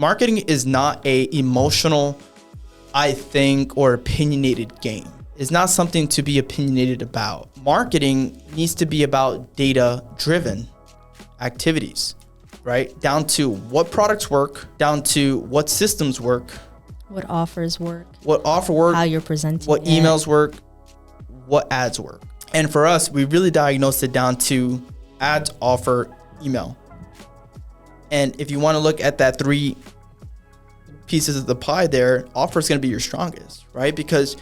marketing is not a emotional, I think, or opinionated game. It's not something to be opinionated about. Marketing needs to be about data-driven activities, right? Down to what products work, down to what systems work, what offers work, how you're presenting what emails work, what ads work. And for us, we really diagnosed it down to ads, offer, email. And if you want to look at that three pieces of the pie there, offer is going to be your strongest, right? Because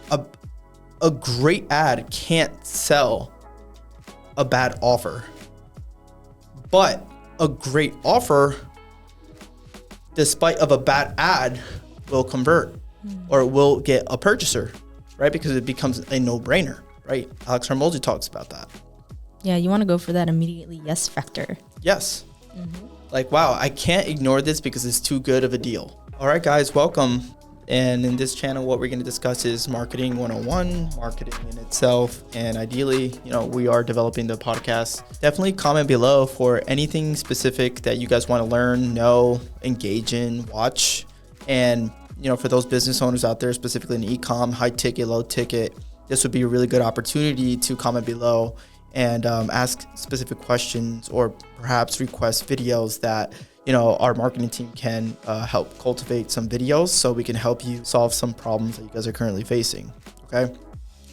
a great ad can't sell a bad offer. But a great offer, despite of a bad ad, will convert or will get a purchaser, right? Because it becomes a no-brainer, right? Alex Hormozi talks about that. Yeah, you want to go for that immediately yes factor. Yes. Like, wow, I can't ignore this because it's too good of a deal. All right, guys, welcome. And in this channel, what we're going to discuss is marketing 101, marketing in itself. And ideally, we are developing the podcast. Definitely comment below for anything specific that you guys want to learn, know, engage in, watch. And, for those business owners out there, specifically in e-com, high ticket, low ticket, this would be a really good opportunity to comment below and ask specific questions or perhaps request videos that our marketing team can help cultivate some videos so we can help you solve some problems that you guys are currently facing, okay?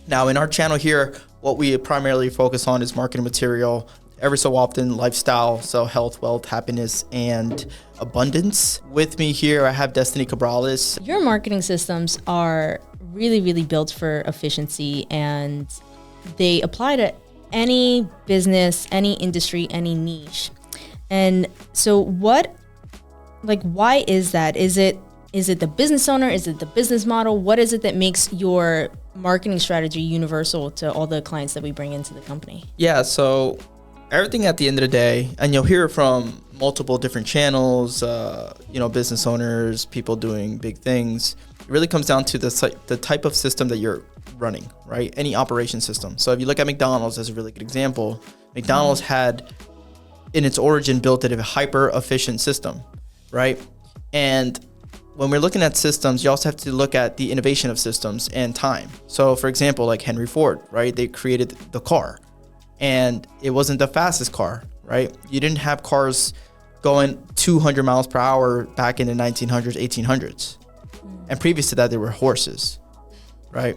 Now, in our channel here, what we primarily focus on is marketing material, every so often lifestyle, so health, wealth, happiness, and abundance. With me here, I have Destiny Cabrales. Your marketing systems are really, really built for efficiency, and they apply to any business, any industry, any niche. And so why is that? Is it the business owner? Is it the business model? What is it that makes your marketing strategy universal to all the clients that we bring into the company? Yeah, so everything at the end of the day, and you'll hear from multiple different channels, business owners, people doing big things. It really comes down to the type of system that you're running, right? Any operation system. So if you look at McDonald's as a really good example, McDonald's had in its origin built a hyper efficient system, right? And when we're looking at systems, you also have to look at the innovation of systems and time. So for example, like Henry Ford, right? They created the car and it wasn't the fastest car, right? You didn't have cars going 200 miles per hour back in the 1900s, 1800s. And previous to that, there were horses, right?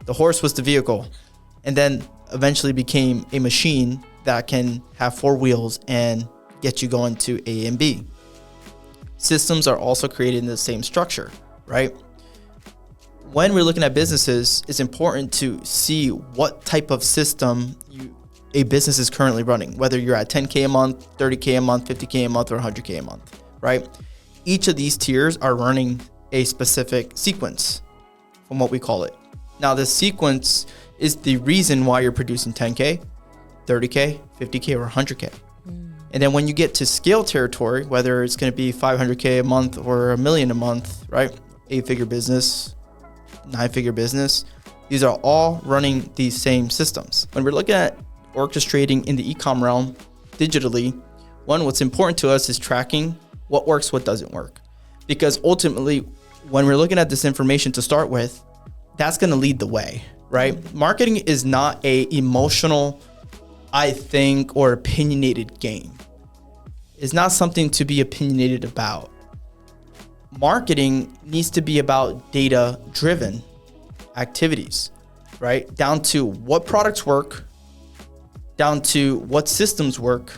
The horse was the vehicle, and then eventually became a machine that can have four wheels and get you going to A and B. Systems are also created in the same structure, right? When we're looking at businesses, it's important to see what type of system a business is currently running, whether you're at 10K a month, 30K a month, 50K a month, or 100K a month, right? Each of these tiers are running a specific sequence from what we call it. Now, this sequence is the reason why you're producing 10K, 30K, 50K, or 100K. And then when you get to scale territory, whether it's going to be 500K a month or $1 million a month, right? 8-figure business, 9-figure business, these are all running these same systems. When we're looking at orchestrating in the e-com realm digitally, what's important to us is tracking what works, what doesn't work. Because ultimately, when we're looking at this information to start with, that's going to lead the way, right? Marketing is not a emotional, I think, or opinionated game. It's not something to be opinionated about. Marketing needs to be about data-driven activities, right? Down to what products work, down to what systems work,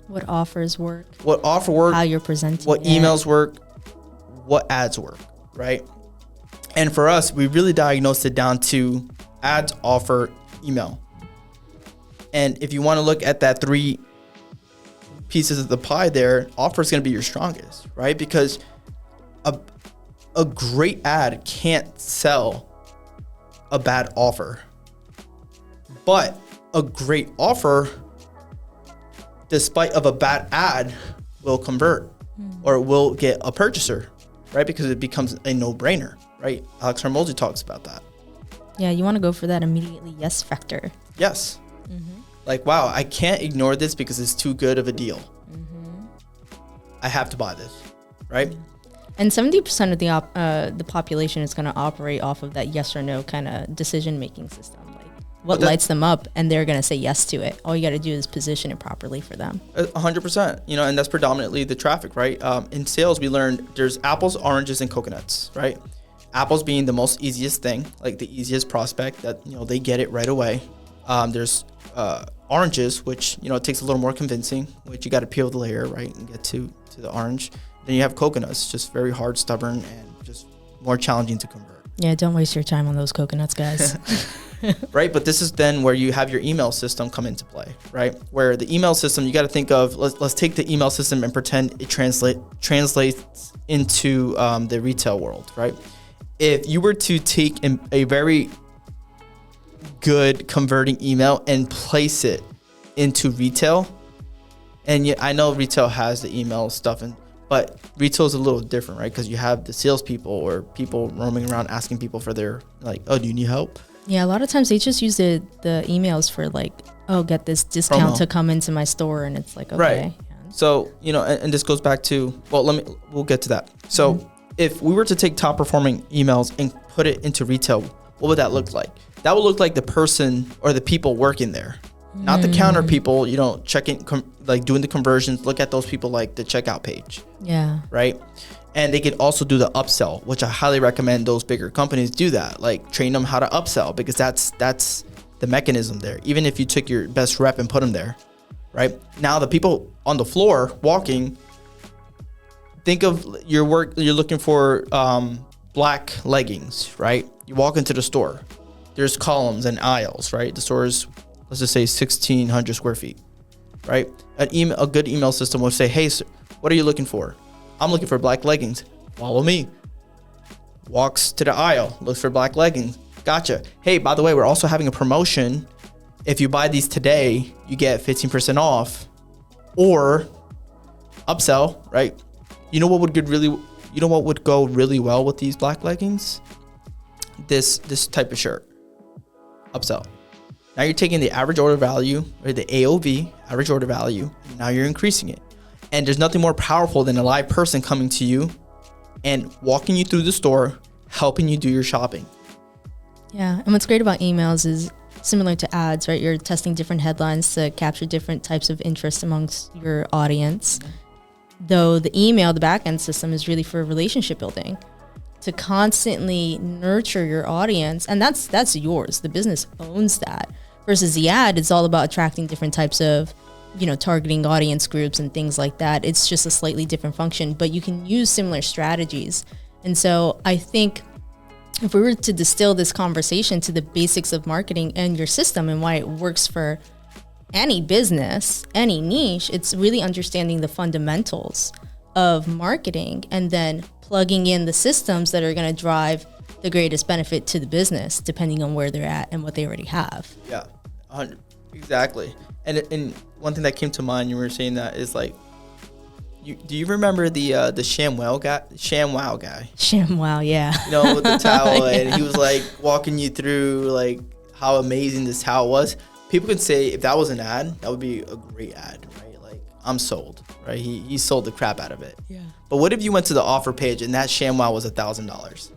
what offers work, how you're presenting what emails work, what ads work, right? And for us, we really diagnosed it down to ads, offer, email. And if you want to look at that three pieces of the pie there, offer is going to be your strongest, right? Because a great ad can't sell a bad offer. But a great offer, despite of a bad ad, will convert or will get a purchaser, right? Because it becomes a no-brainer, right? Alex Hormozi talks about that. Yeah, you want to go for that immediately yes factor. Yes. Like, wow, I can't ignore this because it's too good of a deal. I have to buy this. right? And 70% of the population is going to operate off of that yes or no kind of decision making system. Like what lights them up, and they're going to say yes to it. All you got to do is position it properly for them. 100%. You know, and that's predominantly the traffic, right? In sales, we learned there's apples, oranges, and coconuts, right? Apples being the most easiest thing, like the easiest prospect that, you know, they get it right away. There's oranges, which, you know, it takes a little more convincing, which you got to peel the layer, right, and get to the orange. Then you have coconuts, just very hard, stubborn, and just more challenging to convert. Yeah, don't waste your time on those coconuts, guys. Right, but this is then where you have your email system come into play, right? Where the email system, you got to think of, let's take the email system and pretend it translates into the retail world, right? If you were to take a very good converting email and place it into retail, and I know retail has the email stuff, but retail is a little different, right? Because you have the salespeople or people roaming around asking people for their, like, oh, do you need help? Yeah, a lot of times they just use the emails for like, oh, get this discount to come into my store, and it's like, okay. Right. Yeah. So, you know, and this goes back to, well, we'll get to that. So if we were to take top performing emails and put it into retail, what would that look like? That would look like the person or the people working there, not the counter people, you know, checking, like doing the conversions, look at those people like the checkout page. Yeah. Right. And they could also do the upsell, which I highly recommend those bigger companies do that. Like train them how to upsell, because that's the mechanism there. Even if you took your best rep and put them there, right? Now the people on the floor walking, think of you're looking for black leggings, right? You walk into the store. There's columns and aisles, right? The store is, let's just say 1,600 square feet, right? A good email system will say, hey, sir, what are you looking for? I'm looking for black leggings. Follow me. Walks to the aisle, looks for black leggings. Gotcha. Hey, by the way, we're also having a promotion. If you buy these today, you get 15% off, or upsell, right? You know what would go really well with these black leggings? This type of shirt. Upsell. Now you're taking the average order value, or the AOV, average order value, and now you're increasing it. And there's nothing more powerful than a live person coming to you and walking you through the store, helping you do your shopping. Yeah, and what's great about emails is similar to ads, right? You're testing different headlines to capture different types of interest amongst your audience. Though the email, the back-end system, is really for relationship building, to constantly nurture your audience. And that's yours. The business owns that. Versus the ad, it's all about attracting different types of, you know, targeting audience groups and things like that. It's just a slightly different function, but you can use similar strategies. And so I think if we were to distill this conversation to the basics of marketing and your system and why it works for any business, any niche, it's really understanding the fundamentals of marketing and then plugging in the systems that are going to drive the greatest benefit to the business, depending on where they're at and what they already have. Yeah, exactly. And one thing that came to mind, you were saying that, is like, do you remember the ShamWow guy? ShamWow, yeah. You know, with the towel, Yeah. and he was like walking you through like how amazing this towel was. People could say if that was an ad, that would be a great ad, right? Like, I'm sold, right? He sold the crap out of it. Yeah. But what if you went to the offer page and that ShamWow was $1,000?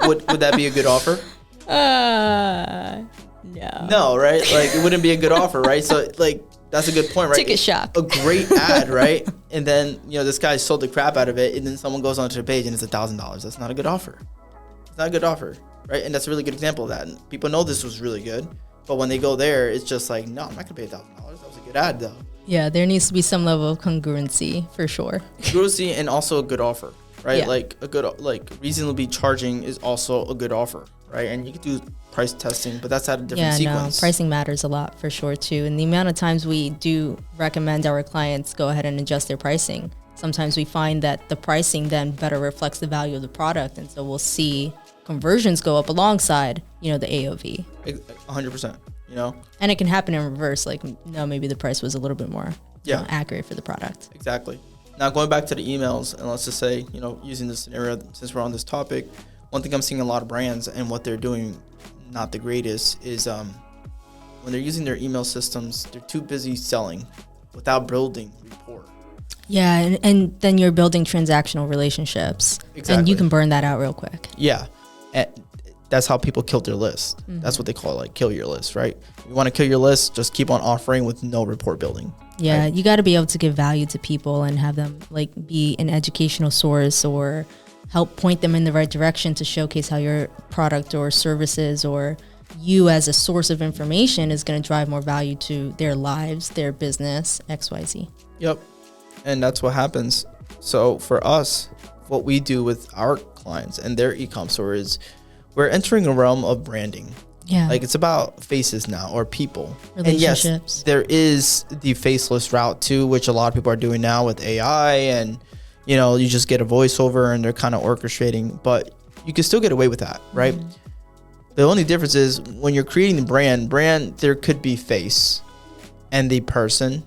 Would that be a good offer? No. No, right? Like, it wouldn't be a good offer, right? So, like, that's a good point, right? Ticket shock. A great ad, right? And then, you know, this guy sold the crap out of it, and then someone goes onto the page and it's $1,000. That's not a good offer. It's not a good offer, right? And that's a really good example of that. And people know this was really good, but when they go there, it's just like, no, I'm not gonna pay $1,000. That was a good ad, though. Yeah, there needs to be some level of congruency for sure. Congruency and also a good offer, right? Yeah. Like a good, like reasonably charging is also a good offer, right? And you can do price testing, but that's at a different sequence. No, pricing matters a lot for sure too. And the amount of times we do recommend our clients go ahead and adjust their pricing. Sometimes we find that the pricing then better reflects the value of the product, and so we'll see conversions go up alongside, you know, the AOV. 100%, you know? And it can happen in reverse, like, no, maybe the price was a little bit more accurate for the product. Exactly. Now, going back to the emails, and let's just say, you know, using this scenario, since we're on this topic, one thing I'm seeing a lot of brands and what they're doing not the greatest is when they're using their email systems, they're too busy selling without building rapport. Yeah, and then you're building transactional relationships. Exactly. And you can burn that out real quick. Yeah. And that's how people kill their list. That's what they call it, like kill your list, right? You want to kill your list, just keep on offering with no rapport building. Yeah, right? you got to be able to give value to people and have them like be an educational source or help point them in the right direction to showcase how your product or services or you as a source of information is going to drive more value to their lives, their business, XYZ. Yep. And that's what happens. So for us, what we do with our clients and their e-com store is we're entering a realm of branding. Yeah. Like it's about faces now or people. Relationships. And yes, there is the faceless route too, which a lot of people are doing now with AI and, you know, you just get a voiceover and they're kind of orchestrating, but you can still get away with that, right? The only difference is when you're creating the brand, there could be face and the person,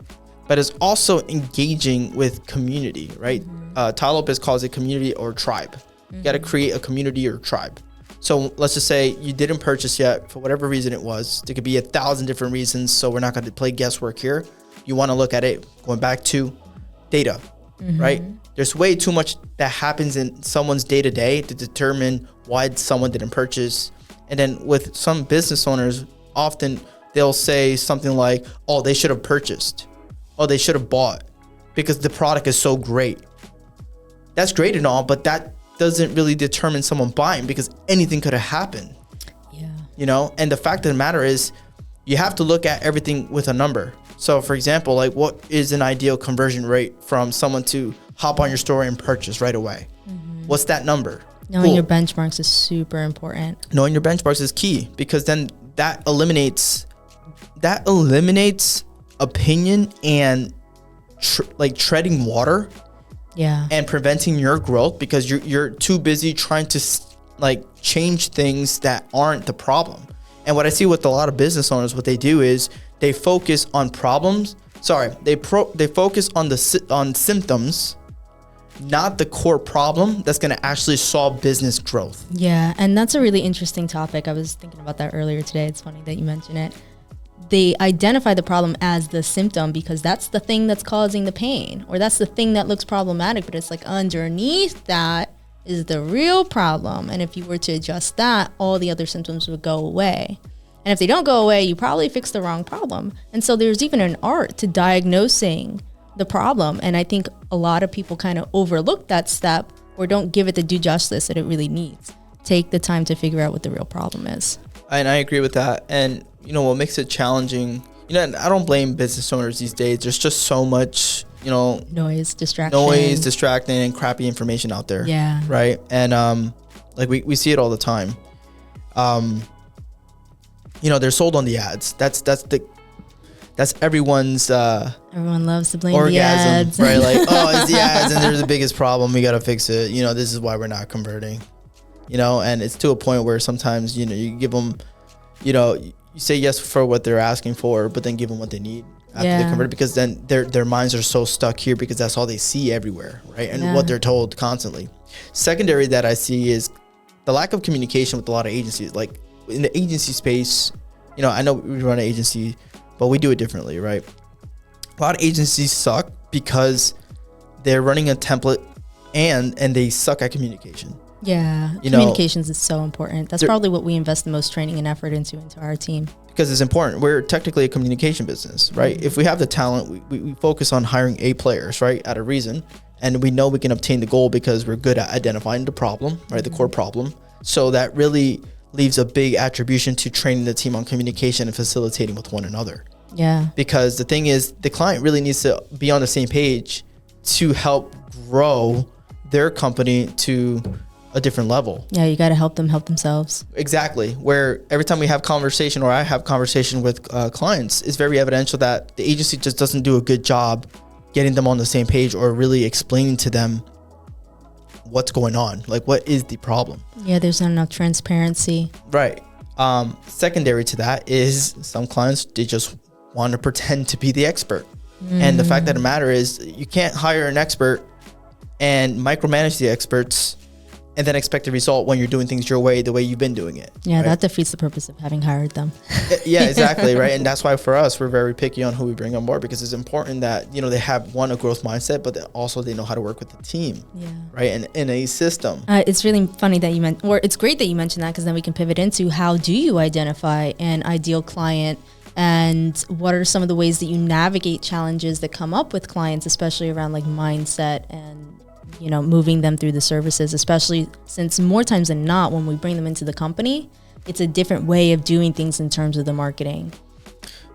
but it's also engaging with community, right? Tai Lopez calls it community or tribe. You got to create a community or tribe. So let's just say you didn't purchase yet for whatever reason it was. There could be 1,000 different reasons. So we're not going to play guesswork here. You want to look at it going back to data, right? There's way too much that happens in someone's day to day to determine why someone didn't purchase. And then with some business owners, often they'll say something like, oh, they should have purchased. Oh, they should have bought because the product is so great. That's great and all, but that doesn't really determine someone buying because anything could have happened. Yeah. You know, and the fact of the matter is you have to look at everything with a number. So for example, like what is an ideal conversion rate from someone to hop on your store and purchase right away? What's that number? Knowing your benchmarks is super important. Knowing your benchmarks is key because then that eliminates opinion and treading water. Yeah. And preventing your growth because you're too busy trying to like change things that aren't the problem. And what I see with a lot of business owners, what they do is they focus on problems. Sorry, they focus on symptoms, not the core problem that's going to actually solve business growth. Yeah, and that's a really interesting topic. I was thinking about that earlier today. It's funny that you mention it. They identify the problem as the symptom because that's the thing that's causing the pain or that's the thing that looks problematic, but it's like underneath that is the real problem. And if you were to adjust that, all the other symptoms would go away. And if they don't go away, you probably fixed the wrong problem. And so there's even an art to diagnosing the problem. And I think a lot of people kind of overlook that step or don't give it the due justice that it really needs. Take the time to figure out what the real problem is. And I agree with that. And you know, what makes it challenging, you know, and I don't blame business owners these days. There's just so much, you know, noise, distracting, and crappy information out there. Yeah. Right. And like we see it all the time. You know, they're sold on the ads. That's everyone's everyone loves to blame orgasm, the ads. right? Like, oh, it's the ads and they're the biggest problem. We got to fix it. You know, this is why we're not converting. You know, and it's to a point where sometimes, you know, you give them, you know, you say yes for what they're asking for, but then give them what they need after they convert, because then their minds are so stuck here because that's all they see everywhere, right? And what they're told constantly. Secondary that I see is the lack of communication with a lot of agencies. Like in the agency space, you know, I know we run an agency, but we do it differently, right? A lot of agencies suck because they're running a template and they suck at communication. Yeah, communications is so important. That's probably what we invest the most training and effort into our team. Because it's important. We're technically a communication business, right? If we have the talent, we focus on hiring A players, right? Out of reason. And we know we can obtain the goal because we're good at identifying the problem, right? The core problem. So that really leaves a big attribution to training the team on communication and facilitating with one another. Yeah. Because the thing is, the client really needs to be on the same page to help grow their company to a different level. Yeah, you got to help them help themselves. Exactly. Where every time we have conversation or I have conversation with clients, it's very evidential that the agency just doesn't do a good job getting them on the same page or really explaining to them what's going on. Like, what is the problem? Yeah, there's not enough transparency. Right. Secondary to that is some clients, they just want to pretend to be the expert. And the fact of the matter is you can't hire an expert and micromanage the experts and then expect a result when you're doing things your way, the way you've been doing it. Yeah, right? that defeats the purpose of having hired them. Yeah, exactly, right? And that's why for us, we're very picky on who we bring on board, because it's important that, they have, one, a growth mindset, but also they know how to work with the team, right? And in a system. It's really funny that you mentioned, or it's great that you mentioned that, because then we can pivot into how do you identify an ideal client, and what are some of the ways that you navigate challenges that come up with clients, especially around like mindset and moving them through the services, especially since more times than not, when we bring them into the company, it's a different way of doing things in terms of the marketing.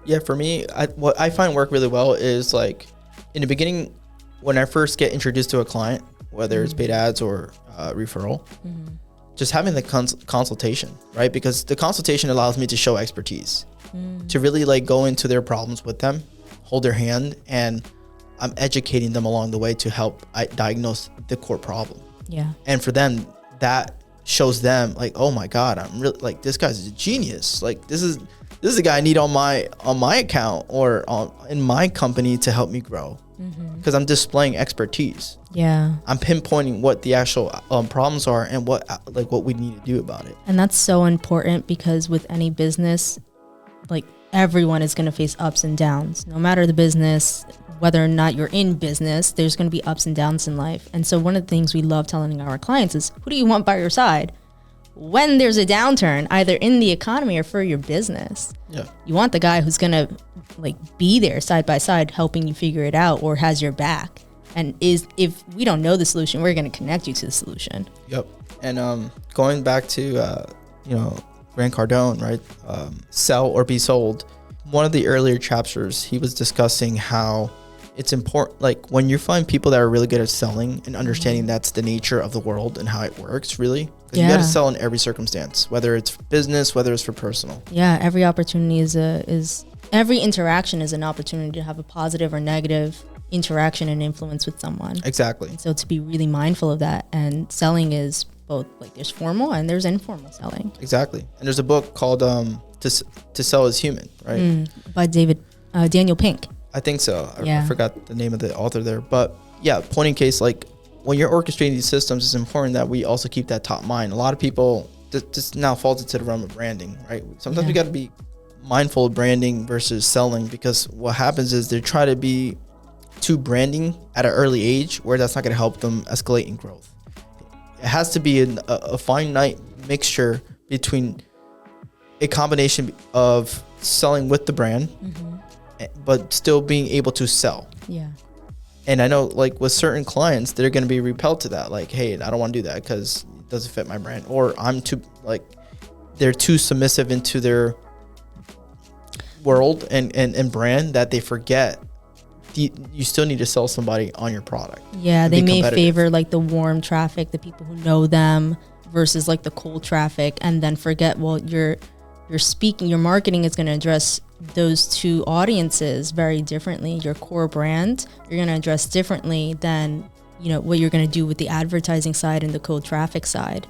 Yeah, for me, what I find work really well is like in the beginning, when I first get introduced to a client, whether it's paid ads or referral, just having the consultation, right? Because the consultation allows me to show expertise, to really like go into their problems with them, hold their hand, and I'm educating them along the way to help diagnose the core problem. Yeah. And for them, that shows them like, oh my God, I'm really like, this guy's a genius. Like this is the guy I need on my account or in my company to help me grow. Because I'm displaying expertise. Yeah. I'm pinpointing what the actual problems are and what we need to do about it. And that's so important, because with any business, like everyone is going to face ups and downs, no matter the business. Whether or not you're in business, there's going to be ups and downs in life. And so one of the things we love telling our clients is, who do you want by your side when there's a downturn, either in the economy or for your business? Yeah. You want the guy who's going to like be there side by side, helping you figure it out, or has your back. And if we don't know the solution, we're going to connect you to the solution. Yep. And going back to, Grant Cardone, right? Sell or be sold. One of the earlier chapters, he was discussing how it's important, like when you find people that are really good at selling and understanding that's the nature of the world and how it works, really, because you got to sell in every circumstance, whether it's for business, whether it's for personal. Yeah, every opportunity is every interaction is an opportunity to have a positive or negative interaction and influence with someone. Exactly. And so to be really mindful of that, and selling is both, like there's formal and there's informal selling. Exactly. And there's a book called To Sell is Human, right? By Daniel Pink. I think so. I forgot the name of the author there. But yeah, point in case, like when you're orchestrating these systems, it's important that we also keep that top mind. A lot of people just now falls into the realm of branding, right? Sometimes we got to be mindful of branding versus selling, because what happens is they try to be too branding at an early age, where that's not going to help them escalate in growth. It has to be a finite mixture between a combination of selling with the brand, but still being able to sell. Yeah. And I know like with certain clients, they're going to be repelled to that. Like, hey, I don't want to do that because it doesn't fit my brand, or they're too submissive into their world and brand that they forget you still need to sell somebody on your product. Yeah, they may favor like the warm traffic, the people who know them, versus like the cold traffic, and then forget, well, your marketing is going to address those two audiences very differently. Your core brand, you're going to address differently than, what you're going to do with the advertising side and the cold traffic side.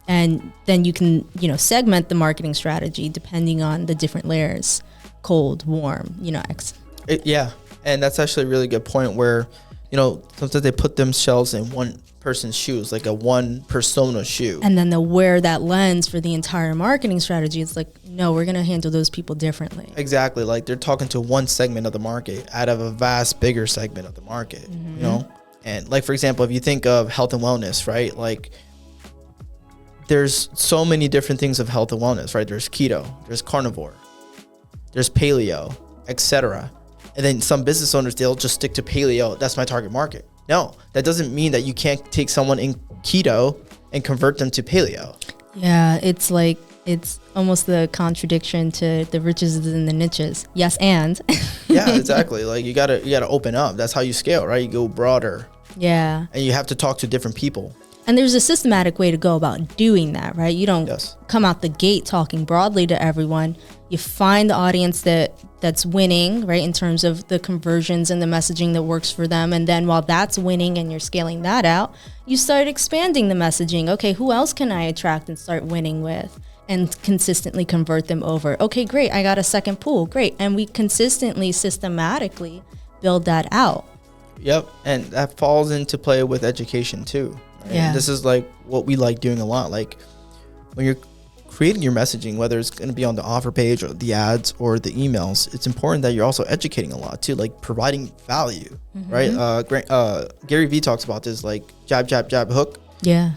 And then you can, segment the marketing strategy depending on the different layers, cold, warm, Yeah. And that's actually a really good point where, sometimes they put themselves in one person's shoes, like a one persona shoe. And then they'll wear that lens for the entire marketing strategy. It's like, no, we're going to handle those people differently. Exactly. Like they're talking to one segment of the market out of a vast, bigger segment of the market, And like, for example, if you think of health and wellness, right? Like there's so many different things of health and wellness, right? There's keto, there's carnivore, there's paleo, etc. And then some business owners, they'll just stick to paleo. That's my target market. No, that doesn't mean that you can't take someone in keto and convert them to paleo. Yeah, it's like, it's almost the contradiction to the riches is in the niches. Yes, and. Yeah, exactly. Like you gotta open up. That's how you scale, right? You go broader. Yeah. And you have to talk to different people. And there's a systematic way to go about doing that, right? You don't come out the gate talking broadly to everyone. You find the audience that's winning, right, in terms of the conversions and the messaging that works for them. And then while that's winning and you're scaling that out, you start expanding the messaging. Okay, who else can I attract and start winning with? And consistently convert them over. Okay, great, I got a second pool, great. And we consistently, systematically build that out. Yep, and that falls into play with education too, Right? Yeah. And this is like what we like doing a lot. Like when you're creating your messaging, whether it's going to be on the offer page or the ads or the emails, it's important that you're also educating a lot too, like providing value, right? Gary Vee talks about this, like jab, jab, jab, hook. Yeah.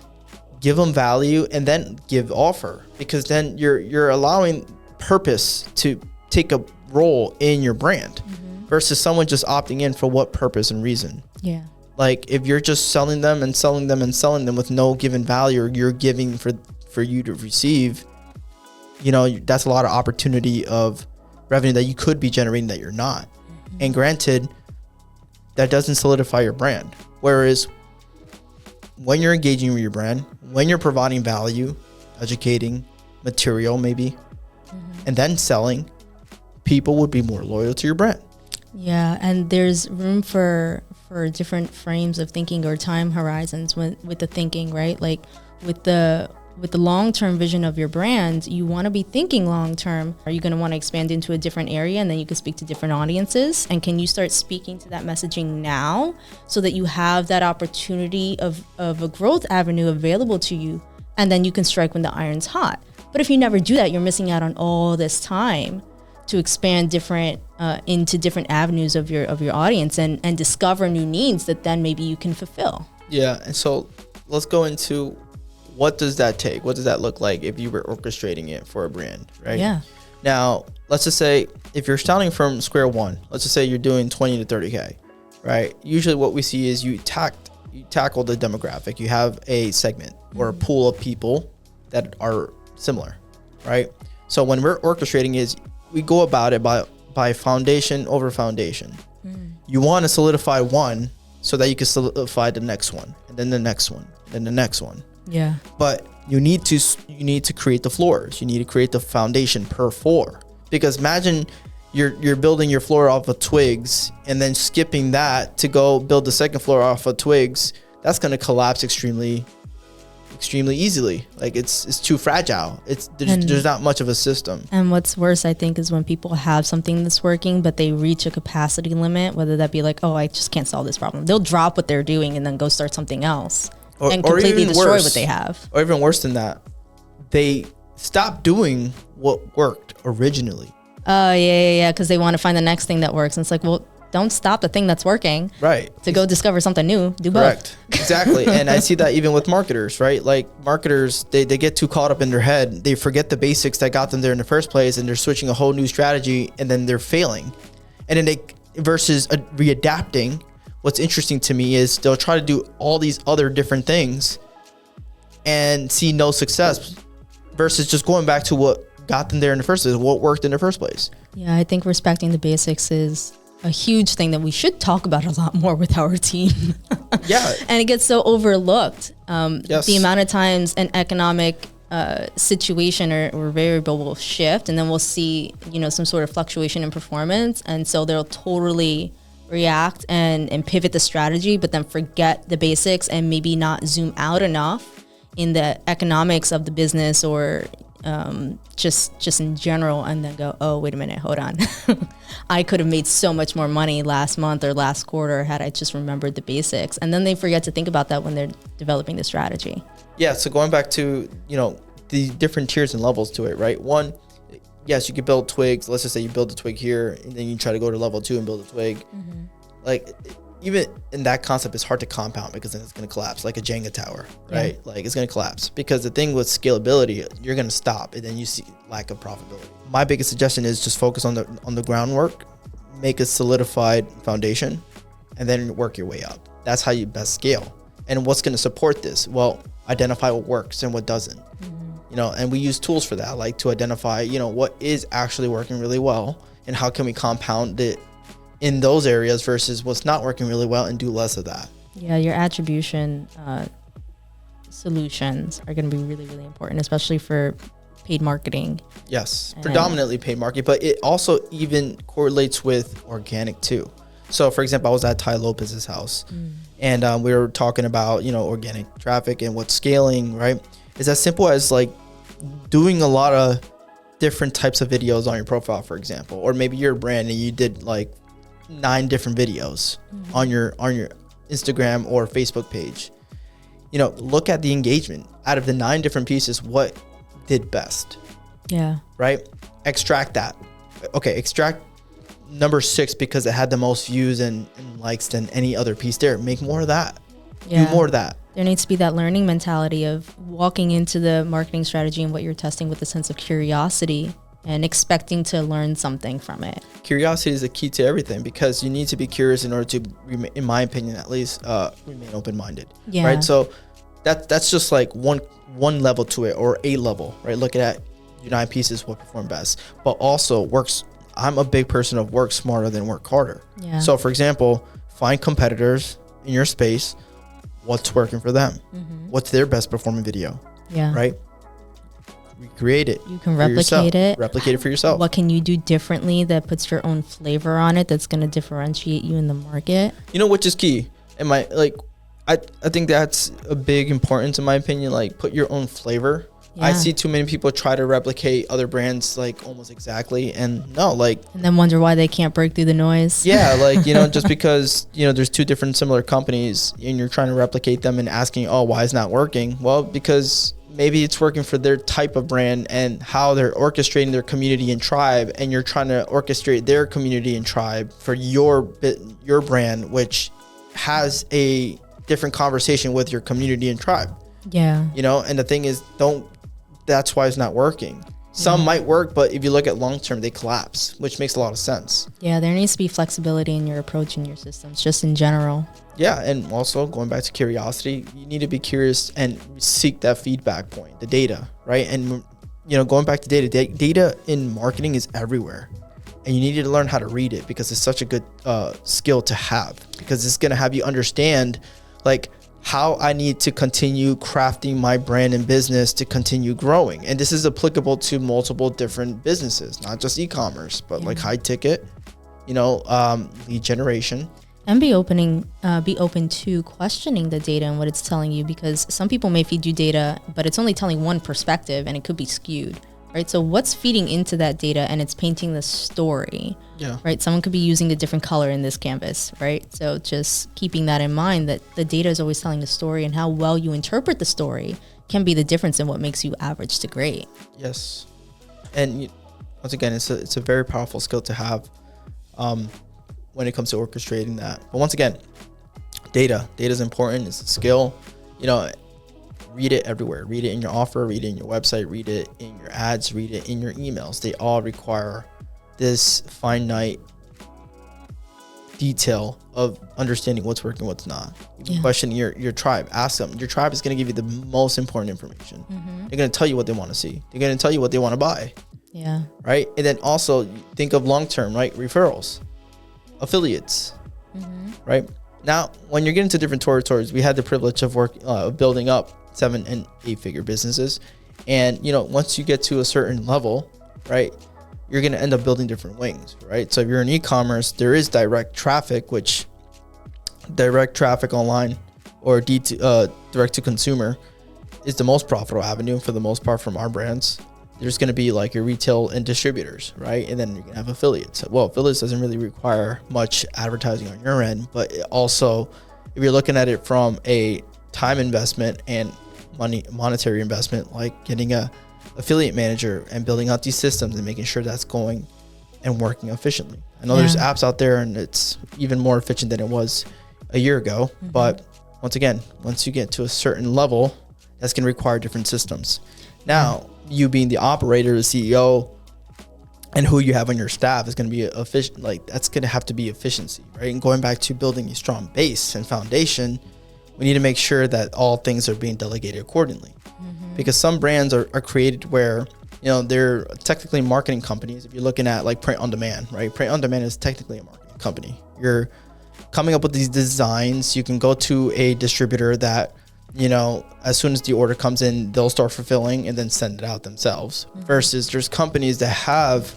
Give them value and then give offer, because then you're allowing purpose to take a role in your brand versus someone just opting in for what purpose and reason. Yeah. Like if you're just selling them and selling them and selling them with no given value, or you're giving for you to receive, you know, that's a lot of opportunity of revenue that you could be generating that you're not. And granted, that doesn't solidify your brand. Whereas when you're engaging with your brand, when you're providing value, educating, material maybe, and then selling, people would be more loyal to your brand. Yeah, and there's room for different frames of thinking or time horizons with the thinking, right? Like with the long-term vision of your brand, you want to be thinking long-term. Are you going to want to expand into a different area, and then you can speak to different audiences? And can you start speaking to that messaging now so that you have that opportunity of a growth avenue available to you, and then you can strike when the iron's hot? But if you never do that, you're missing out on all this time to expand into different avenues of your audience and discover new needs that then maybe you can fulfill. Yeah, and so let's go into what does that take? What does that look like if you were orchestrating it for a brand, right? Yeah. Now, let's just say if you're starting from square one, let's just say you're doing 20 to 30K, right? Usually what we see is you tackle the demographic. You have a segment or a pool of people that are similar, right? So when we're orchestrating is we go about it by foundation over foundation. You want to solidify one so that you can solidify the next one, and then the next one, and the next one. Yeah. But you need to create the floors. You need to create the foundation per floor, because imagine you're building your floor off of twigs and then skipping that to go build the second floor off of twigs. That's going to collapse extremely easily. Like it's too fragile. There's not much of a system. And what's worse, I think, is when people have something that's working, but they reach a capacity limit, whether that be like, oh, I just can't solve this problem. They'll drop what they're doing and then go start something else and completely destroy what they have. Or even worse than that, they stop doing what worked originally. Oh, yeah. Because they want to find the next thing that works. And it's like, well, don't stop the thing that's working. Right. To go discover something new. Do both. Correct. Exactly. And I see that even with marketers, right? Like marketers, they get too caught up in their head. They forget the basics that got them there in the first place, and they're switching a whole new strategy, and then they're failing. And then versus readapting, what's interesting to me is they'll try to do all these other different things and see no success versus just going back to what got them there in the first place, what worked in the first place. Yeah, I think respecting the basics is a huge thing that we should talk about a lot more with our team. Yeah. And it gets so overlooked. Yes. The amount of times an economic situation or variable will shift, and then we'll see, some sort of fluctuation in performance. And so they'll totally react and pivot the strategy, but then forget the basics and maybe not zoom out enough in the economics of the business or just in general, and then go, oh, wait a minute, hold on. I could have made so much more money last month or last quarter had I just remembered the basics. And then they forget to think about that when they're developing the strategy. Yeah. So going back to, the different tiers and levels to it, right? One, yes, you could build twigs. Let's just say you build a twig here, and then you try to go to level 2 and build a twig. Mm-hmm. Like, even in that concept, it's hard to compound because then it's going to collapse like a Jenga tower, right? Yeah. Like it's going to collapse because the thing with scalability, you're going to stop and then you see lack of profitability. My biggest suggestion is just focus on the groundwork, make a solidified foundation, and then work your way up. That's how you best scale. And what's going to support this? Well, identify what works and what doesn't. Mm-hmm. And we use tools for that, like to identify, what is actually working really well and how can we compound it in those areas versus what's not working really well and do less of that. Yeah, your attribution solutions are going to be really, really important, especially for paid marketing. Yes, predominantly paid marketing, but it also even correlates with organic too. So for example, I was at Ty Lopez's house and we were talking about, organic traffic and what's scaling, right? It's as simple as like doing a lot of different types of videos on your profile, for example, or maybe you're a brand and you did like 9 different videos on your Instagram or Facebook page. look at the engagement. Out of the 9 different pieces, what did best? Yeah. Right? Extract that. Okay, extract number 6 because it had the most views and likes than any other piece there. Make more of that. Yeah. Do more of that. There needs to be that learning mentality of walking into the marketing strategy and what you're testing with a sense of curiosity and expecting to learn something from it. Curiosity is the key to everything because you need to be curious in order to, in my opinion at least, remain open-minded. Yeah. Right? So that's just like one level to it, or a level, right? Look at your 9 pieces, what perform best. But also I'm a big person of work smarter than work harder. Yeah. So for example, find competitors in your space. What's working for them? Mm-hmm. What's their best performing video? Yeah. Right? Recreate it. You can replicate it. Replicate it for yourself. What can you do differently that puts your own flavor on it that's going to differentiate you in the market? Which is key. I think that's a big importance in my opinion. Like, put your own flavor. Yeah. I see too many people try to replicate other brands like almost exactly, and then wonder why they can't break through the noise. Yeah, just because there's 2 different similar companies and you're trying to replicate them and asking, oh, why is it not working? Well, because maybe it's working for their type of brand and how they're orchestrating their community and tribe, and you're trying to orchestrate their community and tribe for your brand, which has a different conversation with your community and tribe. Yeah. And the thing is, that's why it's not working. Some might work, but if you look at long term, they collapse, which makes a lot of sense. Yeah, there needs to be flexibility in your approach in your systems, just in general. Yeah, and also going back to curiosity, you need to be curious and seek that feedback point, the data, right? And going back to data in marketing is everywhere, and you need to learn how to read it because it's such a good skill to have, because it's going to have you understand how I need to continue crafting my brand and business to continue growing. And this is applicable to multiple different businesses, not just e-commerce, but like high ticket, lead generation. And be open to questioning the data and what it's telling you, because some people may feed you data, but it's only telling one perspective and it could be skewed, right? So what's feeding into that data and it's painting the story, right? Someone could be using a different color in this canvas, right? So just keeping that in mind, that the data is always telling the story, and how well you interpret the story can be the difference in what makes you average to great. Yes. And once again, it's a very powerful skill to have when it comes to orchestrating that. But once again, data is important. It's a skill. Read it everywhere. Read it in your offer, read it in your website, read it in your ads, read it in your emails. They all require this finite detail of understanding what's working, what's not. Question your tribe. Ask them. Your tribe is going to give you the most important information. Mm-hmm. They're going to tell you what they want to see. They're going to tell you what they want to buy. Yeah. Right? And then also think of long-term, right? Referrals, affiliates, right? Now, when you're getting to different territories, we had the privilege of building up 7 and 8 figure businesses. And, once you get to a certain level, right, you're going to end up building different wings, right? So if you're in e-commerce, there is direct traffic, which direct traffic online or direct to consumer is the most profitable avenue for the most part from our brands. There's going to be like your retail and distributors, right? And then you're going to have affiliates. Well, affiliates doesn't really require much advertising on your end, but it also, if you're looking at it from a time investment and monetary investment, like getting a affiliate manager and building out these systems and making sure that's going and working efficiently. I know there's apps out there and it's even more efficient than it was a year ago. Mm-hmm. But once again, once you get to a certain level, that's going to require different systems. Now, you being the operator, the CEO, and who you have on your staff is going to be efficient. Like, that's going to have to be efficiency, right? And going back to building a strong base and foundation, we need to make sure that all things are being delegated accordingly. Mm-hmm. Because some brands are created where, they're technically marketing companies. If you're looking at like print on demand, right? Print on demand is technically a marketing company. You're coming up with these designs. You can go to a distributor that, as soon as the order comes in, they'll start fulfilling and then send it out themselves. Mm-hmm. Versus there's companies that have,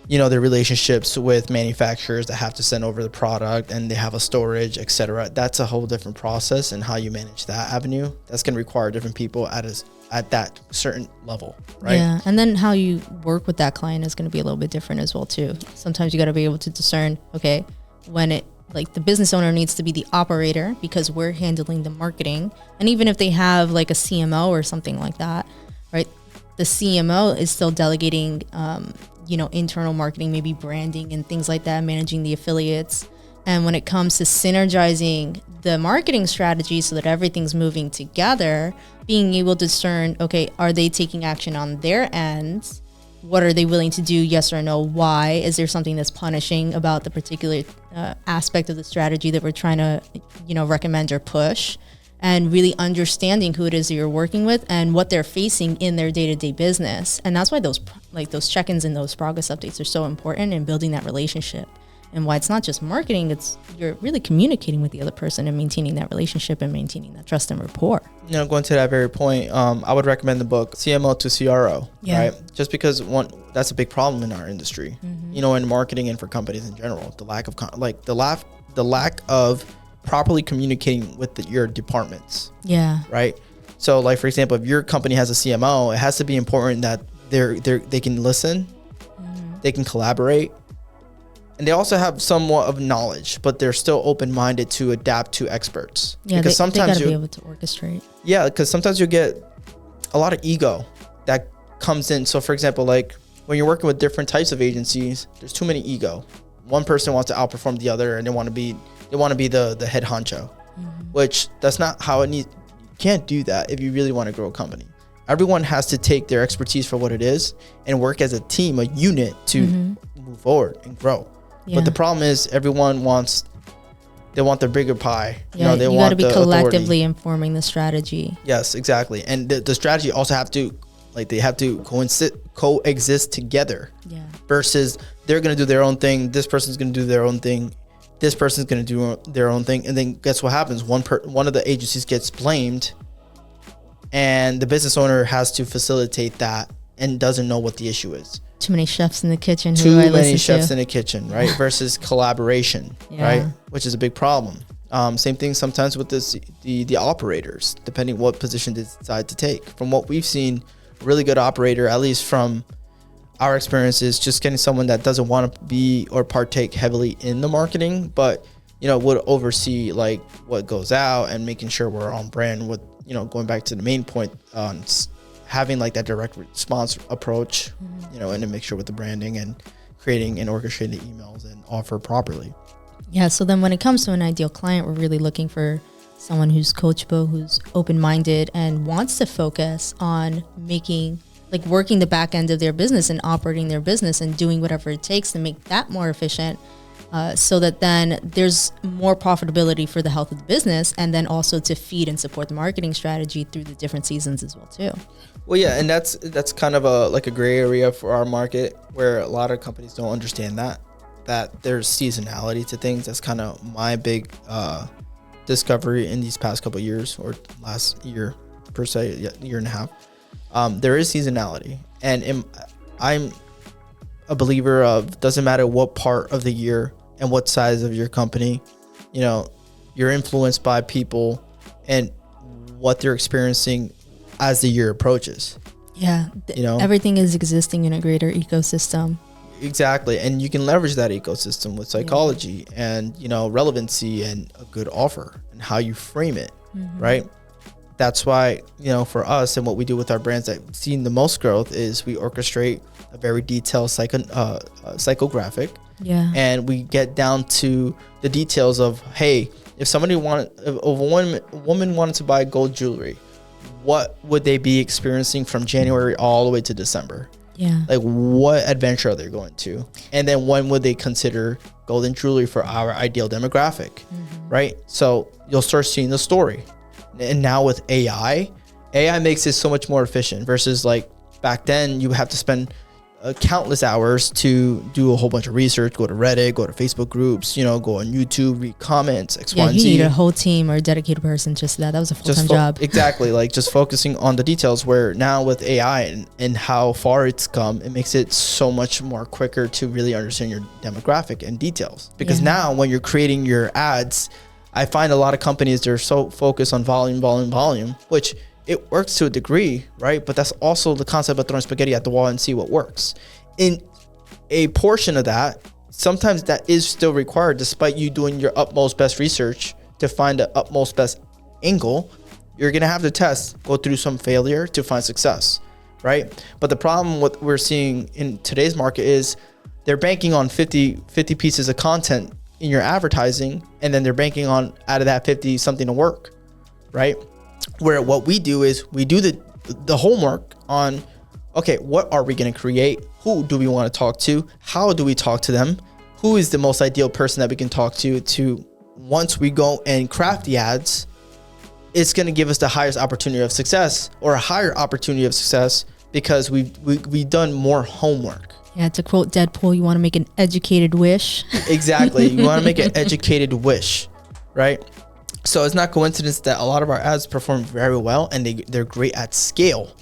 their relationships with manufacturers that have to send over the product and they have a storage, etc. That's a whole different process, and how you manage that avenue, that's going to require different people at that certain level, right? Yeah, and then how you work with that client is going to be a little bit different as well too. Sometimes you got to be able to discern, okay, when like the business owner needs to be the operator because we're handling the marketing. And even if they have like a CMO or something like that, right? The CMO is still delegating, internal marketing, maybe branding and things like that, managing the affiliates. And when it comes to synergizing the marketing strategy so that everything's moving together, being able to discern, okay, are they taking action on their end? What are they willing to do? Yes or no? Why? Is there something that's punishing about the particular aspect of the strategy that we're trying to, recommend or push? And really understanding who it is that you're working with and what they're facing in their day-to-day business. And that's why those check-ins and those progress updates are so important in building that relationship. And why it's not just marketing, it's you're really communicating with the other person and maintaining that relationship and maintaining that trust and rapport. Going to that very point, I would recommend the book CMO to CRO, right? Just because that's a big problem in our industry, in marketing and for companies in general. The lack of the lack of properly communicating with your departments. Yeah. Right. So, like for example, if your company has a CMO, it has to be important that they can listen, they can collaborate. And they also have somewhat of knowledge, but they're still open-minded to adapt to experts. Yeah, because sometimes they gotta be able to orchestrate. Yeah, because sometimes you get a lot of ego that comes in. So, for example, like when you're working with different types of agencies, there's too many ego. One person wants to outperform the other, and they want to be the head honcho, which that's not how it needs. You can't do that if you really want to grow a company. Everyone has to take their expertise for what it is and work as a team, a unit to move forward and grow. Yeah. But the problem is everyone wants their bigger pie. Yeah, they you want got to be the collectively authority. Informing the strategy. Yes, exactly. And the strategy also have to coexist together. Yeah. Versus they're going to do their own thing. This person's going to do their own thing. This person's going to do their own thing. And then guess what happens? One of the agencies gets blamed and the business owner has to facilitate that and doesn't know what the issue is. Too many chefs in the kitchen. Too many chefs in the kitchen, right? Versus collaboration, right? Which is a big problem. Same thing sometimes with the operators, depending what position they decide to take. From what we've seen, a really good operator, at least from our experiences, just getting someone that doesn't want to be or partake heavily in the marketing, but would oversee like what goes out and making sure we're on brand with, going back to the main point on having like that direct response approach, and to make sure with the branding and creating and orchestrating the emails and offer properly. Yeah. So then when it comes to an ideal client, we're really looking for someone who's coachable, who's open-minded and wants to focus on working the back end of their business and operating their business and doing whatever it takes to make that more efficient. So that then there's more profitability for the health of the business, and then also to feed and support the marketing strategy through the different seasons as well too. Well, yeah, and that's kind of a gray area for our market where a lot of companies don't understand that there's seasonality to things. That's kind of my big discovery in these past couple of years, or last year per se, year and a half. There is seasonality, and I'm a believer of doesn't matter what part of the year and what size of your company, you're influenced by people and what they're experiencing as the year approaches. Yeah. Everything is existing in a greater ecosystem. Exactly. And you can leverage that ecosystem with psychology and, relevancy and a good offer and how you frame it. Right. That's why, for us and what we do with our brands that have seen the most growth is we orchestrate a very detailed psychographic. Yeah. And we get down to the details of, hey, if a woman wanted to buy gold jewelry, what would they be experiencing from January all the way to December? Yeah. Like what adventure are they going to? And then when would they consider golden jewelry for our ideal demographic? Right? So you'll start seeing the story. And now with AI makes it so much more efficient versus like back then you would have to spend countless hours to do a whole bunch of research, go to Reddit, go to Facebook groups, go on YouTube, read comments, X, Y, and Z. Yeah, you need a whole team or a dedicated person just to that. That was a full-time job. Exactly, like just focusing on the details, where now with AI and how far it's come, it makes it so much more quicker to really understand your demographic and details. Because now when you're creating your ads, I find a lot of companies, they're so focused on volume, which it works to a degree, right? But that's also the concept of throwing spaghetti at the wall and see what works. In a portion of that, sometimes that is still required despite you doing your utmost best research to find the utmost best angle. You're going to have to test, go through some failure to find success, right? But the problem what we're seeing in today's market is they're banking on 50 pieces of content in your advertising, and then they're banking on out of that 50 something to work, right? Where what we do is we do the homework on, okay, what are we going to create? Who do we want to talk to? How do we talk to them? Who is the most ideal person that we can talk to once we go and craft the ads, it's going to give us the highest opportunity of success, or a higher opportunity of success, because we've done more homework. Yeah, to quote Deadpool, you want to make an educated wish. Exactly. You want to make an educated wish, right? So it's not coincidence that a lot of our ads perform very well, and they're great at scale,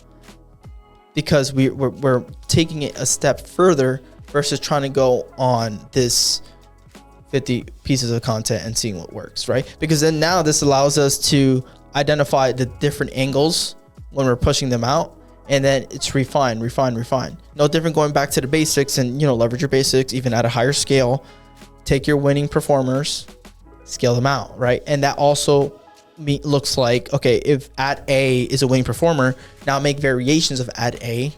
because we're taking it a step further versus trying to go on this 50 pieces of content and seeing what works, right? Because then now this allows us to identify the different angles when we're pushing them out, and then it's refine. No different going back to the basics and, leverage your basics even at a higher scale. Take your winning performers, scale them out, right? And that also looks like, okay, if ad A is a winning performer, now make variations of ad A,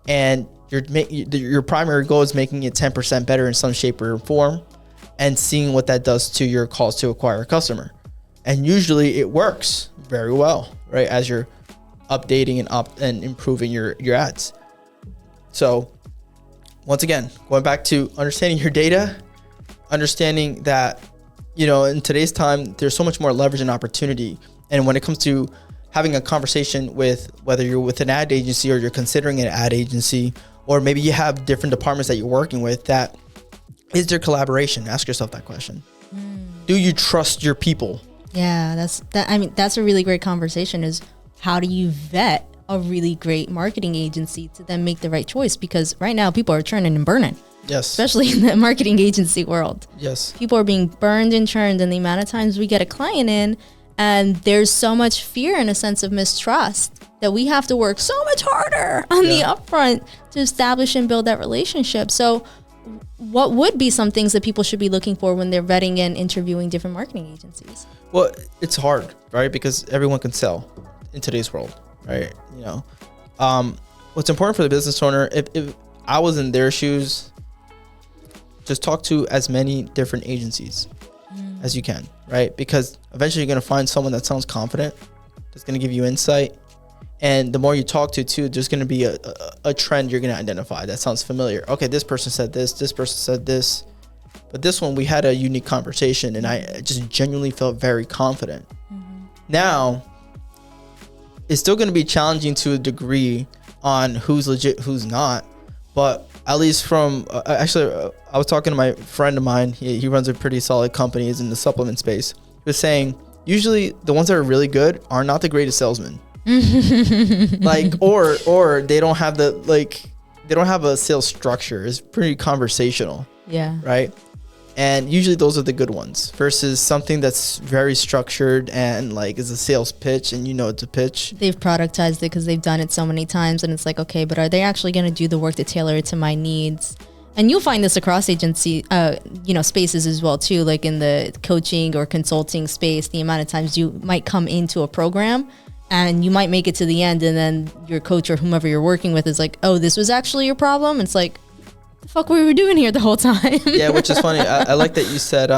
and your primary goal is making it 10% better in some shape or form, and seeing what that does to your cost to acquire a customer. And usually it works very well, right? As you're updating and improving your ads. So once again, going back to understanding your data, understanding that, in today's time, there's so much more leverage and opportunity. And when it comes to having a conversation with, whether you're with an ad agency or you're considering an ad agency, or maybe you have different departments that you're working with, that is there collaboration? Ask yourself that question. Do you trust your people? Yeah, that's a really great conversation, is how do you vet a really great marketing agency to then make the right choice? Because right now people are churning and burning. Yes. Especially in the marketing agency world. Yes. People are being burned and churned, and the amount of times we get a client in and there's so much fear and a sense of mistrust that we have to work so much harder on the upfront to establish and build that relationship. So what would be some things that people should be looking for when they're vetting and interviewing different marketing agencies? Well, it's hard, right? Because everyone can sell in today's world, right? What's important for the business owner, if I was in their shoes, just talk to as many different agencies as you can, right? Because eventually you're going to find someone that sounds confident, that's going to give you insight. And the more you talk to too, there's going to be a trend you're going to identify that sounds familiar. Okay, this person said this person said this, but this one we had a unique conversation and I just genuinely felt very confident. Now, it's still going to be challenging to a degree on who's legit, who's not. But at least from, I was talking to my friend of mine. He runs a pretty solid company. He's in the supplement space. He was saying, usually the ones that are really good are not the greatest salesmen. Or they don't have they don't have a sales structure. It's pretty conversational. Yeah. Right. And usually those are the good ones versus something that's very structured and is a sales pitch, and it's a pitch. They've productized it because they've done it so many times, and it's like, okay, but are they actually going to do the work to tailor it to my needs? And you'll find this across agency, spaces as well too, like in the coaching or consulting space. The amount of times you might come into a program and you might make it to the end, and then your coach or whomever you're working with is like, oh, this was actually your problem. It's like, the fuck were we doing here the whole time? Yeah, which is funny. I like that you said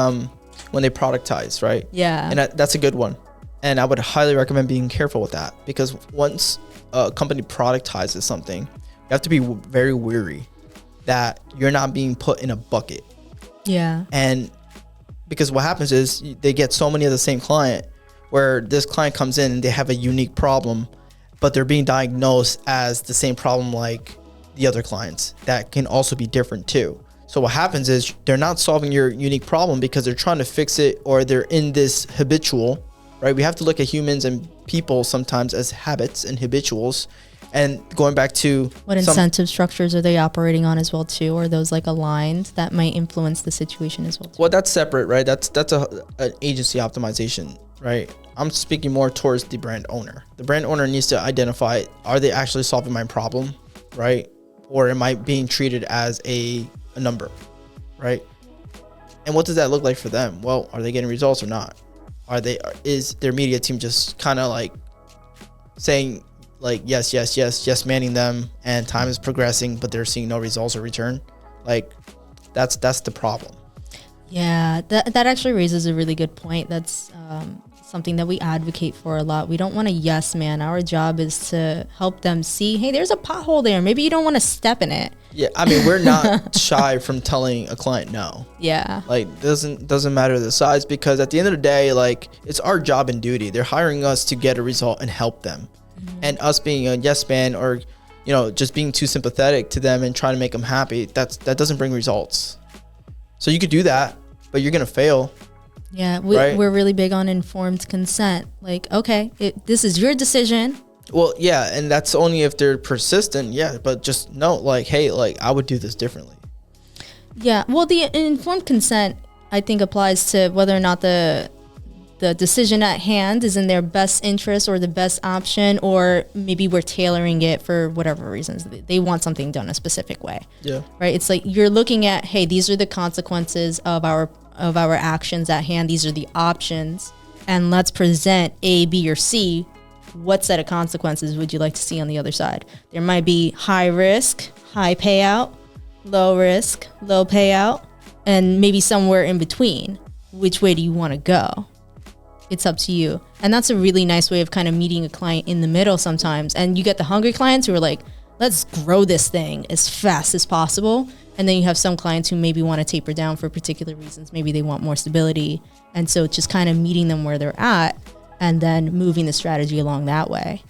when they productize, right? Yeah. And that's a good one. And I would highly recommend being careful with that, because once a company productizes something, you have to be very wary that you're not being put in a bucket. Yeah. And because what happens is they get so many of the same client, where this client comes in and they have a unique problem, but they're being diagnosed as the same problem like the other clients that can also be different too. So what happens is they're not solving your unique problem because they're trying to fix it, or they're in this habitual, right? We have to look at humans and people sometimes as habits and habituals. And going back to what incentive structures are they operating on as well too? Or those aligned that might influence the situation as well too? Well, that's separate, right? That's an agency optimization, right? I'm speaking more towards the brand owner. The brand owner needs to identify, are they actually solving my problem, right? Or am I being treated as a number? right? And what does that look like for them? Well, are they getting results or not? Is their media team just kind of like saying like yes manning them, and time is progressing but they're seeing no results or return? Like that's the problem. Yeah, that actually raises a really good point. That's something that we advocate for a lot. We don't want to yes man. Our job is to help them see, hey, there's a pothole there. Maybe you don't want to step in it. Yeah, I mean, we're not shy from telling a client no. Yeah. Like doesn't matter the size, because at the end of the day, like it's our job and duty. They're hiring us to get a result and help them. Mm-hmm. And us being a yes man, or just being too sympathetic to them and trying to make them happy, that doesn't bring results. So you could do that, but you're going to fail. Yeah, right? We're really big on informed consent. Like, okay, this is your decision. Well, yeah, and that's only if they're persistent, yeah, but just know, like, hey, like, I would do this differently. Yeah, well, the informed consent, I think, applies to whether or not the decision at hand is in their best interest or the best option, or maybe we're tailoring it for whatever reasons. They want something done a specific way. Yeah. Right? It's like you're looking at, hey, these are the consequences of our actions at hand. These are the options. And let's present A, B, or C. What set of consequences would you like to see on the other side? There might be high risk, high payout, low risk, low payout, and maybe somewhere in between. Which way do you want to go? It's up to you. And that's a really nice way of kind of meeting a client in the middle sometimes. And you get the hungry clients who are like, let's grow this thing as fast as possible. And then you have some clients who maybe want to taper down for particular reasons. Maybe they want more stability. And so just kind of meeting them where they're at and then moving the strategy along that way.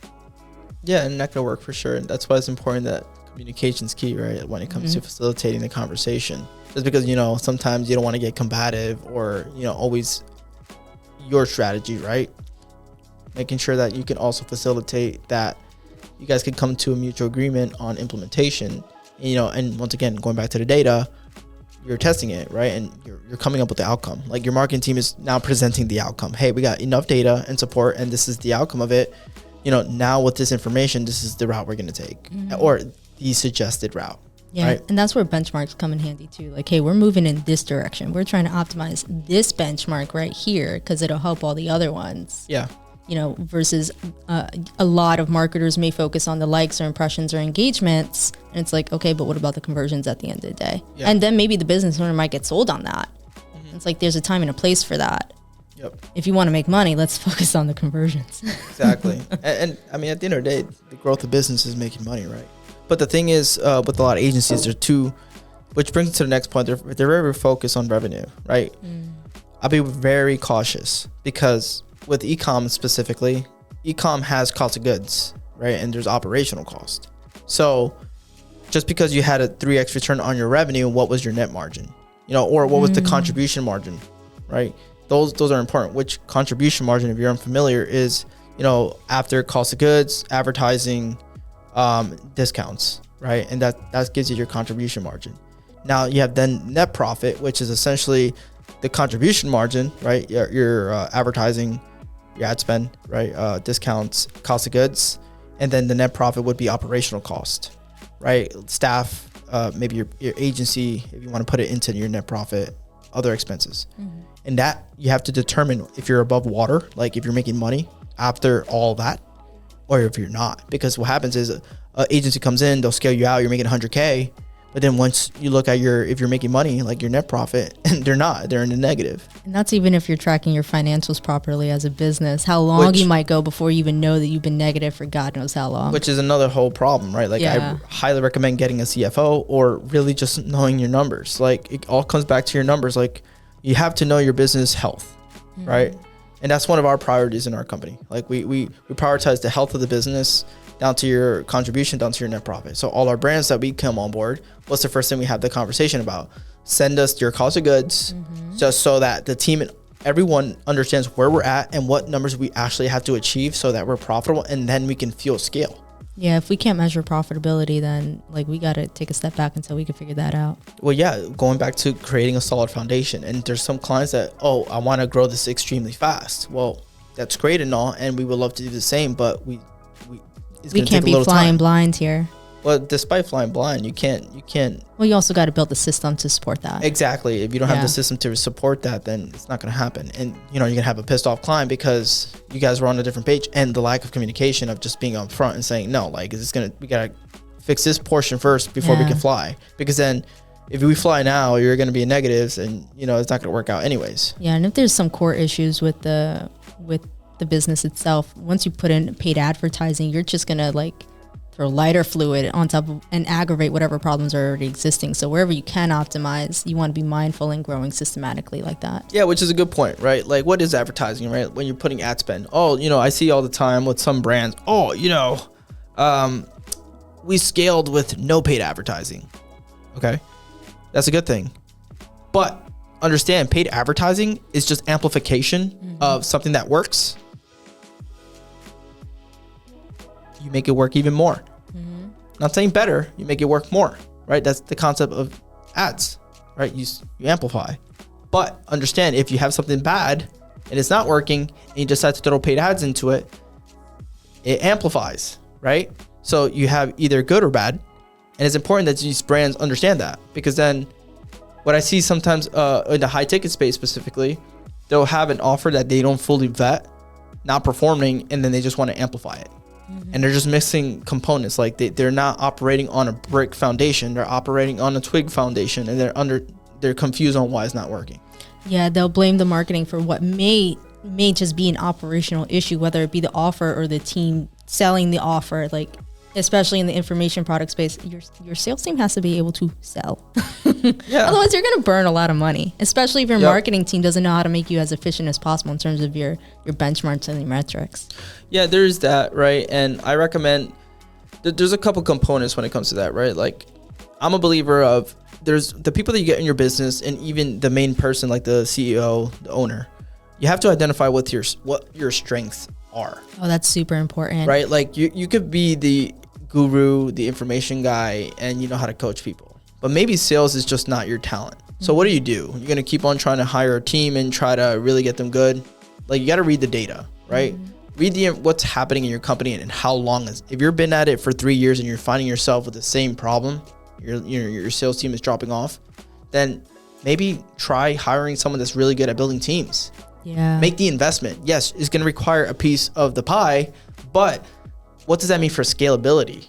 Yeah, and that can work for sure. And that's why it's important that communication's key, right? When it comes to facilitating the conversation. Just because, sometimes you don't want to get combative or, always your strategy, right? Making sure that you can also facilitate that you guys can come to a mutual agreement on implementation, and once again, going back to the data, you're testing it, right? And you're coming up with the outcome. Like your marketing team is now presenting the outcome. Hey, we got enough data and support, and this is the outcome of it. Now with this information, this is the route we're going to take, or the suggested route. Yeah, right? And that's where benchmarks come in handy too. Like, hey, we're moving in this direction. We're trying to optimize this benchmark right here because it'll help all the other ones. Yeah. Versus a lot of marketers may focus on the likes or impressions or engagements. And it's like, okay, but what about the conversions at the end of the day? Yeah. And then maybe the business owner might get sold on that. Mm-hmm. It's like there's a time and a place for that. Yep. If you want to make money, let's focus on the conversions. Exactly. and I mean, at the end of the day, the growth of business is making money, right? But the thing is, with a lot of agencies, there are two, which brings us to the next point. They're very focused on revenue, right? I'll be very cautious because with e-com specifically, e-com has cost of goods, right? And there's operational cost. So just because you had a 3x return on your revenue, what was your net margin? Or what was the contribution margin, right? Those are important. Which contribution margin, if you're unfamiliar, is, after cost of goods, advertising, discounts, right? And that gives you your contribution margin. Now you have then net profit, which is essentially the contribution margin, right? Your advertising, your ad spend, right? Discounts, cost of goods, and then the net profit would be operational cost, right? Staff, maybe your agency, if you want to put it into your net profit, other expenses. And that you have to determine if you're above water, like if you're making money after all that, or if you're not. Because what happens is an agency comes in, they'll scale you out, you're making 100K, but then once you look at if you're making money, like your net profit, and they're in the negative. And that's even if you're tracking your financials properly as a business, how long you might go before you even know that you've been negative for God knows how long. Which is another whole problem, right? Like I highly recommend getting a CFO or really just knowing your numbers. Like it all comes back to your numbers. Like you have to know your business health, right? And that's one of our priorities in our company. Like we prioritize the health of the business down to your contribution, down to your net profit. So all our brands that we come on board, what's the first thing we have the conversation about? Send us your cost of goods, just so that the team and everyone understands where we're at and what numbers we actually have to achieve so that we're profitable, and then we can fuel scale. Yeah, if we can't measure profitability, then we got to take a step back until we can figure that out. Well, yeah, going back to creating a solid foundation. And there's some clients that, I want to grow this extremely fast. Well, that's great and all, and we would love to do the same, but we can't be flying blind here. Well, despite flying blind, you can't. Well, you also got to build the system to support that. Exactly. If you don't have the system to support that, then it's not going to happen. And, you're going to have a pissed off client because you guys were on a different page, and the lack of communication of just being upfront and saying, no, like, we got to fix this portion first before we can fly. Because then if we fly now, you're going to be in negatives, and, it's not going to work out anyways. Yeah. And if there's some core issues with the business itself, once you put in paid advertising, you're just going to like throw lighter fluid on top of and aggravate whatever problems are already existing. So wherever you can optimize, you want to be mindful and growing systematically like that. Yeah, which is a good point, right? Like, what is advertising, right? When you're putting ad spend, I see all the time with some brands, we scaled with no paid advertising. Okay, that's a good thing. But understand, paid advertising is just amplification of something that works. You make it work even more. Not saying better, you make it work more, right? That's the concept of ads, right? You amplify. But understand, if you have something bad and it's not working and you decide to throw paid ads into it, it amplifies, right? So you have either good or bad. And it's important that these brands understand that, because then what I see sometimes in the high ticket space specifically, they'll have an offer that they don't fully vet, not performing, and then they just want to amplify it. And they're just missing components. Like they're not operating on a brick foundation. They're operating on a twig foundation, and they're confused on why it's not working. Yeah, they'll blame the marketing for what may just be an operational issue, whether it be the offer or the team selling the offer. Like, especially in the information product space, your sales team has to be able to sell. Yeah. Otherwise, you're going to burn a lot of money, especially if your marketing team doesn't know how to make you as efficient as possible in terms of your benchmarks and your metrics. Yeah, there's that, right? And I recommend there's a couple components when it comes to that, right? Like, I'm a believer of there's the people that you get in your business, and even the main person, like the CEO, the owner. You have to identify what your strengths are. Oh, that's super important. Right? Like you could be the guru, the information guy, and you know how to coach people. But maybe sales is just not your talent. So what do? You're going to keep on trying to hire a team and try to really get them good. Like, you got to read the data, right? Read what's happening in your company and how long if you've been at it for 3 years and you're finding yourself with the same problem, your sales team is dropping off, then maybe try hiring someone that's really good at building teams. Yeah. Make the investment. Yes, it's going to require a piece of the pie, but what does that mean for scalability?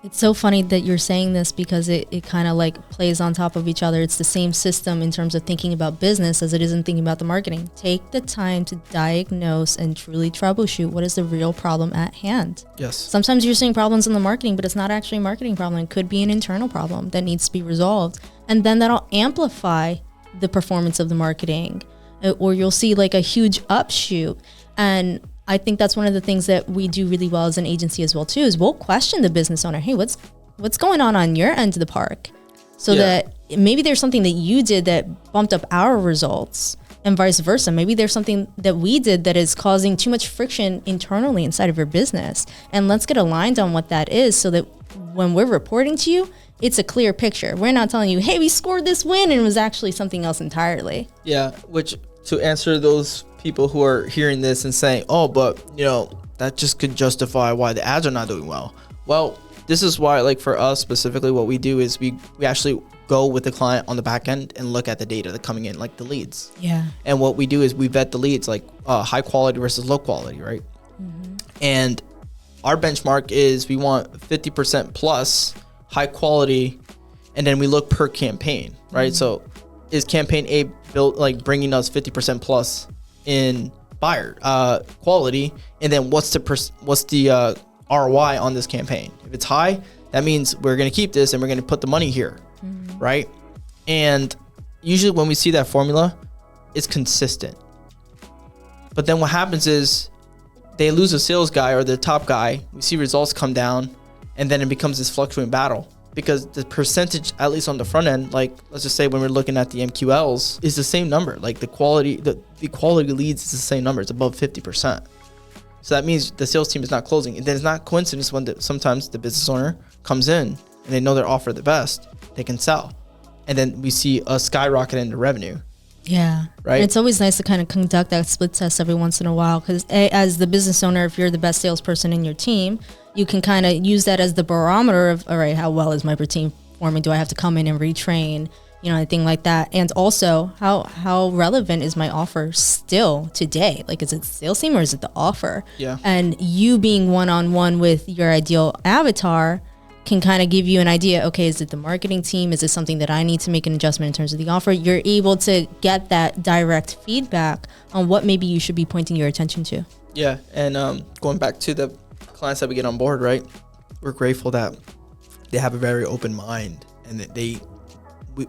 It's so funny that you're saying this, because it kind of like plays on top of each other. It's the same system in terms of thinking about business as it is in thinking about the marketing. Take the time to diagnose and truly troubleshoot what is the real problem at hand. Yes. Sometimes you're seeing problems in the marketing, but it's not actually a marketing problem. It could be an internal problem that needs to be resolved. And then that'll amplify the performance of the marketing, or you'll see like a huge upshoot. And I think that's one of the things that we do really well as an agency as well too, is we'll question the business owner. Hey, what's going on your end of the park? So that maybe there's something that you did that bumped up our results, and vice versa. Maybe there's something that we did that is causing too much friction internally inside of your business. And let's get aligned on what that is, so that when we're reporting to you, it's a clear picture. We're not telling you, hey, we scored this win, and it was actually something else entirely. Yeah, which, to answer those people who are hearing this and saying, oh, but that just could justify why the ads are not doing well. Well, this is why, like, for us specifically, what we do is we actually go with the client on the back end and look at the data that's coming in, like the leads. Yeah. And what we do is we vet the leads, like high quality versus low quality, right? And our benchmark is we want 50% plus high quality, and then we look per campaign, right? So is campaign A built, like, bringing us 50% plus in buyer quality, and then what's the ROI on this campaign? If it's high, that means we're going to keep this and we're going to put the money here, right? And usually when we see that formula, it's consistent. But then what happens is they lose a sales guy or the top guy, we see results come down, and then it becomes this fluctuating battle. Because the percentage, at least on the front end, like, let's just say when we're looking at the MQLs, is the same number. Like, the quality leads is the same number. It's above 50%. So that means the sales team is not closing. And then it's not coincidence when sometimes the business owner comes in and they know their offer the best, they can sell. And then we see a skyrocket in the revenue. Yeah. Right. And it's always nice to kind of conduct that split test every once in a while, because as the business owner, if you're the best salesperson in your team, you can kind of use that as the barometer of, all right, how well is my team performing? Do I have to come in and retrain? Anything like that. And also, how relevant is my offer still today? Like, is it the sales team or is it the offer? Yeah. And you being one-on-one with your ideal avatar can kind of give you an idea, okay, is it the marketing team? Is it something that I need to make an adjustment in terms of the offer? You're able to get that direct feedback on what maybe you should be pointing your attention to. Yeah. And going back to the clients that we get on board, right? We're grateful that they have a very open mind, and that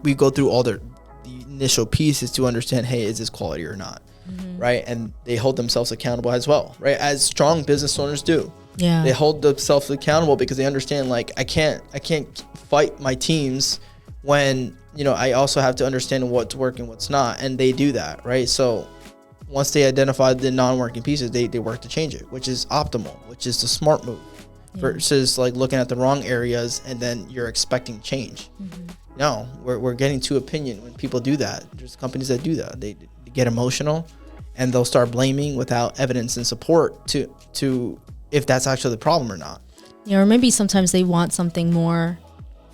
we go through all the initial pieces to understand, hey, is this quality or not? Right? And they hold themselves accountable as well, right? As strong business owners do. Yeah. They hold themselves accountable because they understand, like, I can't fight my teams when, I also have to understand what's working, what's not. And they do that, right? So once they identify the non-working pieces, they work to change it, which is optimal, which is the smart move, versus like looking at the wrong areas and then you're expecting change. No, we're getting to opinion when people do that. There's companies that do that. They get emotional and they'll start blaming without evidence and support to if that's actually the problem or not. Yeah, or maybe sometimes they want something more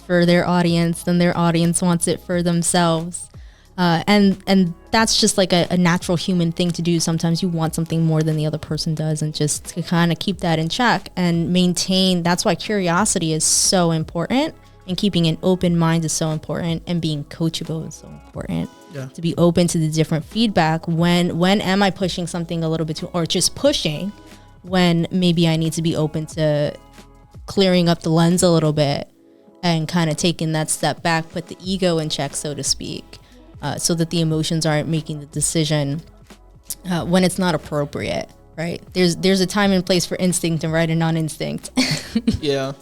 for their audience than their audience wants it for themselves. And that's just like a natural human thing to do. Sometimes you want something more than the other person does, and just to kind of keep that in check and maintain. That's why curiosity is so important, and keeping an open mind is so important, and being coachable is so important. Yeah. To be open to the different feedback. When am I pushing something a little bit too, or just pushing, when maybe I need to be open to clearing up the lens a little bit and kind of taking that step back, put the ego in check, so to speak, so that the emotions aren't making the decision when it's not appropriate, right? There's a time and place for instinct and right, and non-instinct. Yeah.